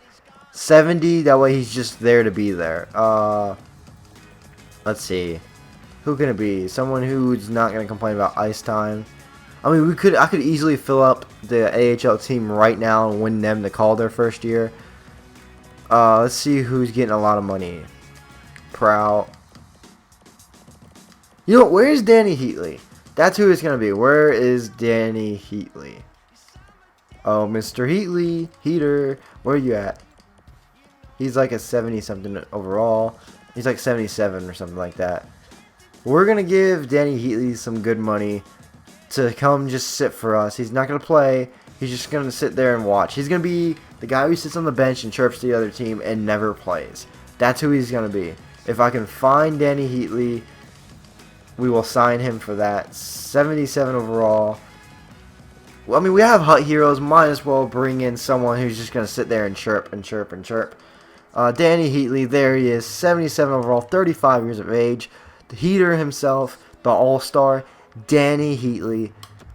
70. That way he's just there to be there. Let's see. Who can it be? Someone who's not going to complain about ice time. I mean, I could easily fill up the AHL team right now and win them to call their first year. Let's see who's getting a lot of money. Prout. You know, where's Danny Heatley? That's who it's going to be. Where is Danny Heatley? Oh, Mr. Heatley. Heater. Where are you at? He's like a 70-something overall. He's like 77 or something like that. We're going to give Danny Heatley some good money to come just sit for us. He's not going to play. He's just going to sit there and watch. He's going to be the guy who sits on the bench and chirps the other team and never plays. That's who he's going to be. If I can find Danny Heatley, we will sign him for that. 77 overall. Well, I mean, we have Hut Heroes. Might as well bring in someone who's just going to sit there and chirp and chirp and chirp. Danny Heatley, there he is. 77 overall, 35 years of age. The Heater himself, the All-Star, Danny Heatley.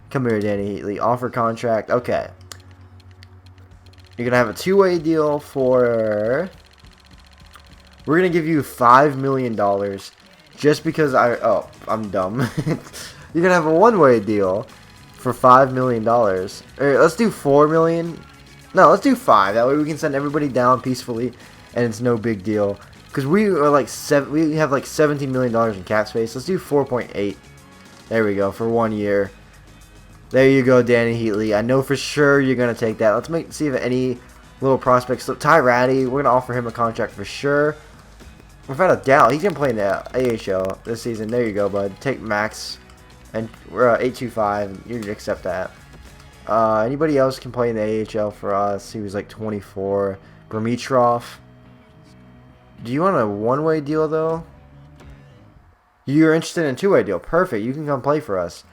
Come here, Danny Heatley. Offer contract. Okay. You're going to have a two-way deal for... We're going to give you $5 million just because I'm dumb. You're going to have a one-way deal for $5 million. Let's do $4 million. No, let's do 5. That way we can send everybody down peacefully and it's no big deal. Because we are like we have like $17 million in cap space. Let's do 4.8. There we go, for 1 year. There you go, Danny Heatley. I know for sure you're going to take that. Let's see if any little prospects. So Ty Ratty, we're going to offer him a contract for sure. Without a doubt, he can play in the AHL this season. There you go, bud. Take max. And we're 825. You can accept that. Anybody else can play in the AHL for us? He was like 24. Bermitrov. Do you want a one-way deal, though? You're interested in a two-way deal. Perfect. You can come play for us.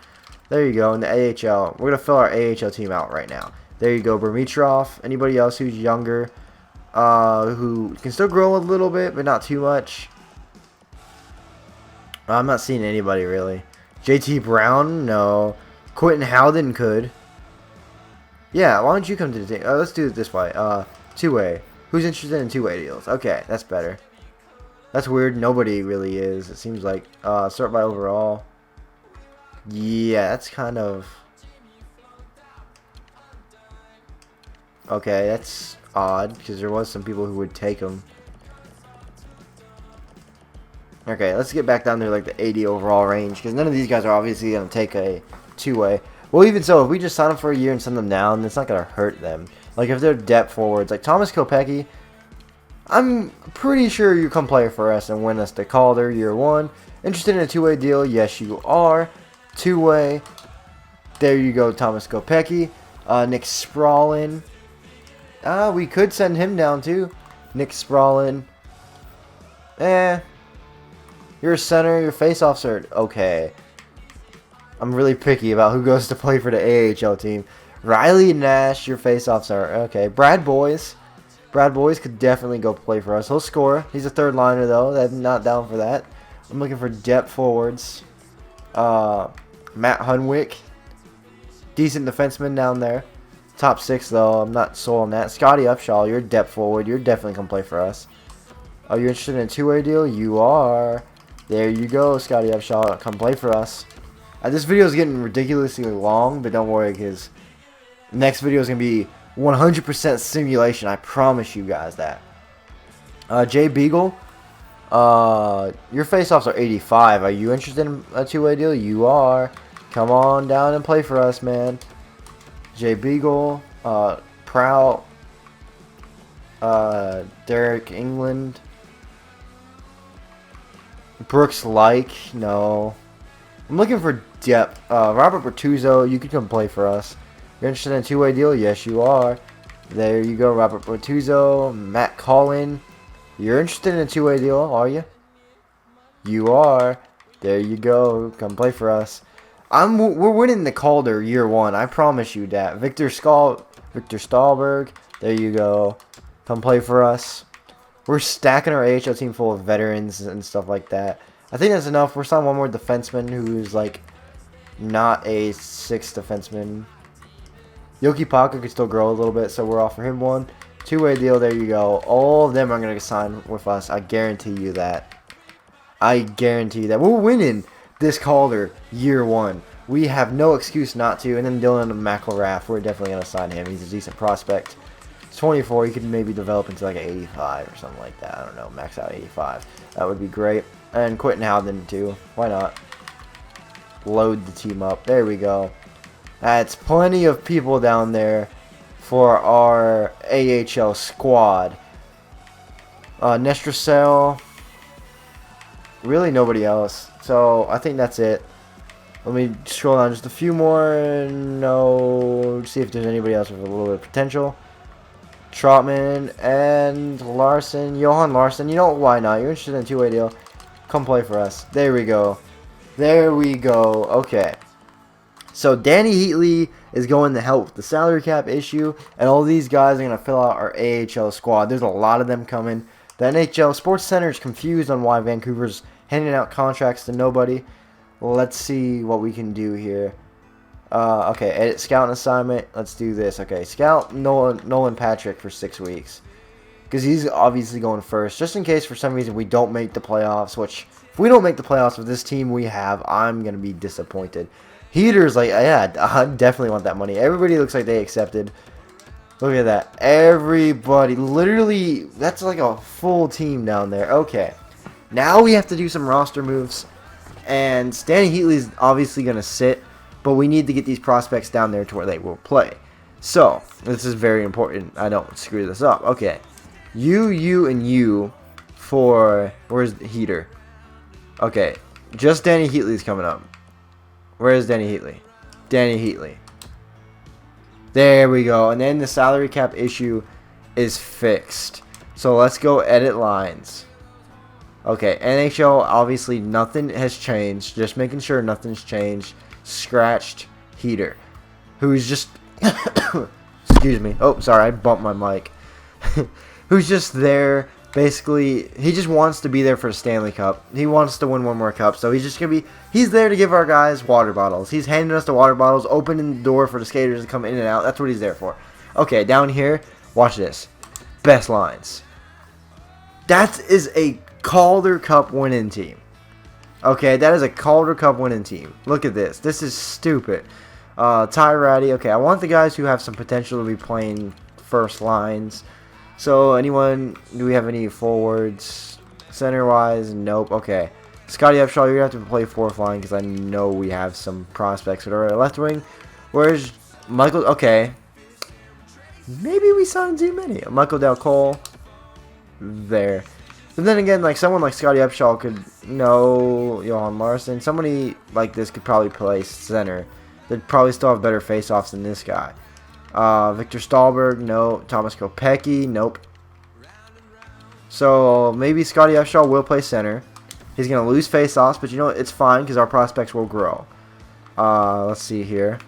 There you go, in the AHL. We're going to fill our AHL team out right now. There you go, Bermitrov. Anybody else who's younger, who can still grow a little bit, but not too much? I'm not seeing anybody, really. JT Brown? No. Quentin Howden could. Yeah, why don't you come to the team? Let's do it this way. Two-way. Who's interested in two-way deals? Okay, that's better. That's weird. Nobody really is. It seems like. Start by overall. Yeah, that's kind of... Okay, that's odd, because there was some people who would take them. Okay, let's get back down to like the 80 overall range, because none of these guys are obviously going to take a two-way. Well, even so, if we just sign them for a year and send them down, it's not going to hurt them. Like, if they're depth forwards, like Thomas Kopecky, I'm pretty sure you come play for us and win us the Calder year one. Interested in a two-way deal? Yes, you are. Two-way. There you go, Thomas Kopecky. Nick Sprawlin. We could send him down too. Nick Sprawlin. You're a center. Your face-offs are okay. I'm really picky about who goes to play for the AHL team. Riley Nash, your face-offs are okay. Brad Boyes. Brad Boyes could definitely go play for us. He'll score. He's a third liner though. I'm not down for that. I'm looking for depth forwards. Matt Hunwick. Decent defenseman down there. Top 6 though. I'm not sold on that. Scotty Upshaw, you're depth forward. You're definitely going to play for us. Oh, you're interested in a two-way deal? You are. There you go, Scotty Upshaw. Come play for us. This video is getting ridiculously long, but don't worry, because next video is going to be 100% simulation. I promise you guys that. Jay Beagle, your face-offs are 85. Are you interested in a two-way deal? You are. Come on down and play for us, man. Jay Beagle, Prout, Derek England, Brooks Like, no. I'm looking for depth. Robert Bertuzzo, you could come play for us. You're interested in a two-way deal? Yes, you are. There you go, Robert Bertuzzo. Matt Collin, you're interested in a two-way deal, are you? You are. There you go. Come play for us. We're winning the Calder year 1. I promise you that. Victor Stahlberg. There you go. Come play for us. We're stacking our AHL team full of veterans and stuff like that. I think that's enough. We're signing one more defenseman who's like not a 6th defenseman. Yoki Paka could still grow a little bit, so we'll offer him one. Two-way deal. There you go. All of them are going to sign with us. I guarantee you that. I guarantee that. We're winning this Calder year 1. We have no excuse not to. And then Dylan McElrath, we're definitely going to sign him. He's a decent prospect. He's 24. He could maybe develop into like an 85 or something like that. I don't know. Max out 85. That would be great. And Quentin Howden too. Why not? Load the team up. There we go. That's plenty of people down there for our AHL squad. Nestrasel. Really nobody else. So I think that's it. Let me scroll down just a few more. No. See if there's anybody else with a little bit of potential. Trotman and Larson. Johan Larson. You know, why not? You're interested in a two-way deal. Come play for us. There we go. There we go. Okay. So Danny Heatley is going to help with the salary cap issue. And all these guys are going to fill out our AHL squad. There's a lot of them coming. The NHL Sports Center is confused on why Vancouver's handing out contracts to nobody. Well, let's see what we can do here. Okay, edit scout and assignment. Let's do this. Okay, scout Nolan Patrick for 6 weeks. Because he's obviously going first. Just in case for some reason we don't make the playoffs. Which, if we don't make the playoffs with this team we have, I'm going to be disappointed. Heater's like, yeah, I definitely want that money. Everybody looks like they accepted. Look at that. Everybody. Literally, that's like a full team down there. Okay. Now we have to do some roster moves. And Danny Heatley's obviously going to sit. But we need to get these prospects down there to where they will play. So, this is very important. I don't screw this up. Okay. You, and you for... Where's the Heater? Okay. Just Danny Heatley's coming up. Where is Danny Heatley? Danny Heatley. There we go. And then the salary cap issue is fixed. So let's go edit lines. Okay, NHL, obviously nothing has changed. Just making sure nothing's changed. Scratched Heater. Who's just... excuse me. Oh, sorry. I bumped my mic. Who's just there. Basically, he just wants to be there for a Stanley Cup. He wants to win one more cup. So he's just going to be... He's there to give our guys water bottles. He's handing us the water bottles, opening the door for the skaters to come in and out. That's what he's there for. Okay, down here, watch this. Best lines. That is a Calder Cup winning team. Okay, that is a Calder Cup winning team. Look at this. This is stupid. Ty Ratty. Okay, I want the guys who have some potential to be playing first lines. So, anyone, do we have any forwards? Center-wise, nope. Okay. Scotty Upshaw, you're going to have to play fourth line because I know we have some prospects that are left wing. Where's Michael? Okay. Maybe we signed too many. Michael Del Cole. There. But then again, like someone like Scotty Upshaw could know Johan Larson. Somebody like this could probably play center. They'd probably still have better face-offs than this guy. Victor Stahlberg, no. Thomas Kopecky, nope. So maybe Scotty Upshaw will play center. He's going to lose face-offs, but you know what? It's fine because our prospects will grow. Let's see here.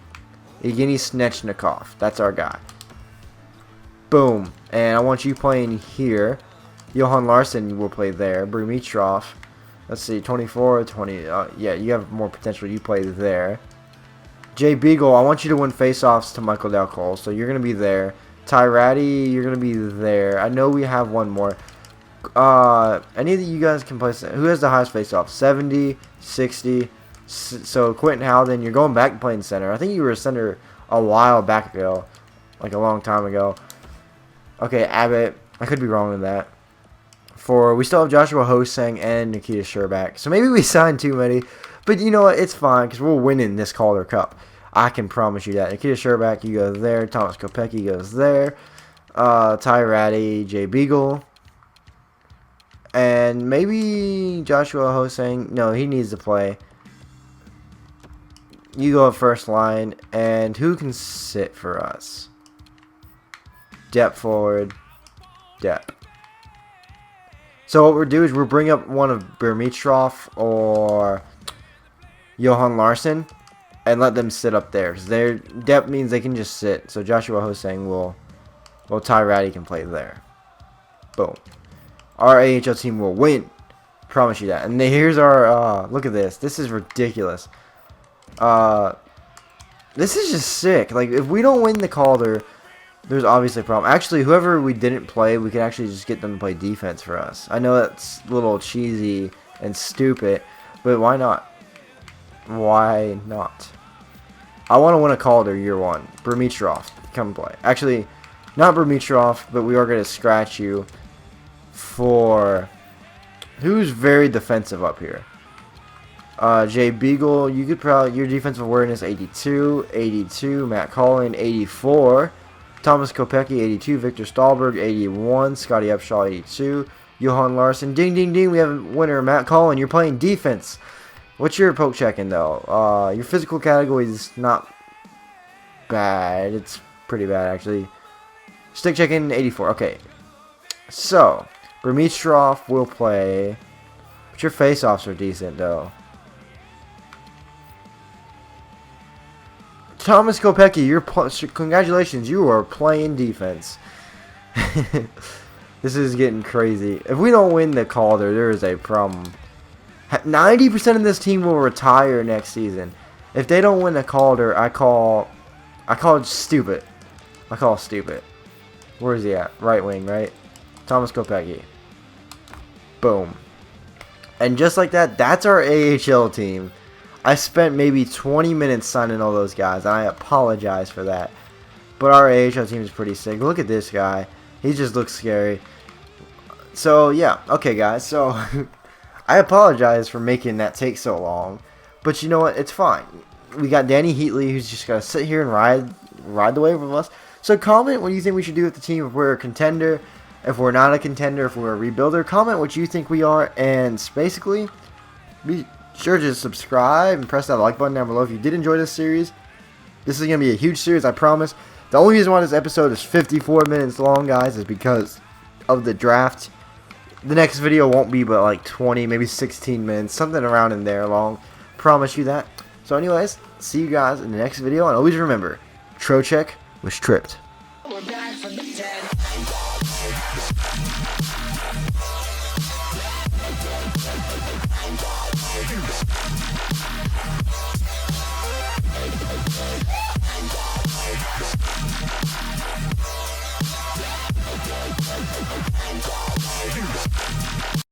Evgeny Snechnikov. That's our guy. Boom. And I want you playing here. Johan Larsson will play there. Brumitrov. Let's see. 24, 20. Yeah, you have more potential. You play there. Jay Beagle, I want you to win face-offs to Michael Dal Cole. So you're going to be there. Ty Ratty, you're going to be there. I know we have one more. Any of you guys can play. Who has the highest face-off? 70, 60. So Quentin Howden, you're going back to playing center. I think you were a center a while back ago, like a long time ago. Okay, Abbott. I could be wrong with that. We still have Joshua Hosang and Nikita Sherbak. So maybe we signed too many, but you know what? It's fine because we're winning this Calder Cup. I can promise you that. Nikita Sherbak, you go there. Thomas Kopecky goes there. Ty Ratty, Jay Beagle. And maybe Joshua Hosang. No, he needs to play. You go up first line. And who can sit for us? Depth forward. Depth. So what we'll do is we'll bring up one of Bermitrov or Johan Larsson and let them sit up there. Because their depth means they can just sit. So Joshua Hosang will... Well, Ty Ratty can play there. Boom. Our AHL team will win. Promise you that. And here's our... look at this. This is ridiculous. This is just sick. Like, if we don't win the Calder, there's obviously a problem. Actually, whoever we didn't play, we could actually just get them to play defense for us. I know that's a little cheesy and stupid, but why not? Why not? I want to win a Calder year one. Bermitrov, come play. Actually, not Bermitrov, but we are going to scratch you for... Who's very defensive up here? Jay Beagle, you could probably... Your defensive awareness, 82. 82. Matt Collin, 84. Thomas Kopecky, 82. Victor Stahlberg, 81. Scotty Upshaw, 82. Johan Larsson. Ding, ding, ding. We have a winner. Matt Collin, you're playing defense. What's your poke checking, though? Your physical category is not bad. It's pretty bad, actually. Stick checking, 84. Okay. So, Bermitrov will play. But your face-offs are decent, though. Thomas Kopecky, congratulations, you are playing defense. This is getting crazy. If we don't win the Calder, there is a problem. 90% of this team will retire next season. If they don't win the Calder, I call it stupid. I call it stupid. Where is he at? Right wing, right? Thomas Kopecky. Boom. And just like that, that's our AHL team. I spent maybe 20 minutes signing all those guys, and I apologize for that. But our AHL team is pretty sick. Look at this guy. He just looks scary. So, yeah. Okay, guys. So, I apologize for making that take so long. But you know what? It's fine. We got Danny Heatley, who's just going to sit here and ride the wave with us. So, comment what you think we should do with the team. If we're a contender, if we're not a contender, if we're a rebuilder. Comment what you think we are. And basically, be sure to subscribe and press that like button down below if you did enjoy this series. This is going to be a huge series, I promise. The only reason why this episode is 54 minutes long, guys, is because of the draft. The next video won't be but like 20, maybe 16 minutes, something around in there long. Promise you that. So anyways, see you guys in the next video, and always remember, Trocheck was tripped. We're back from the dead.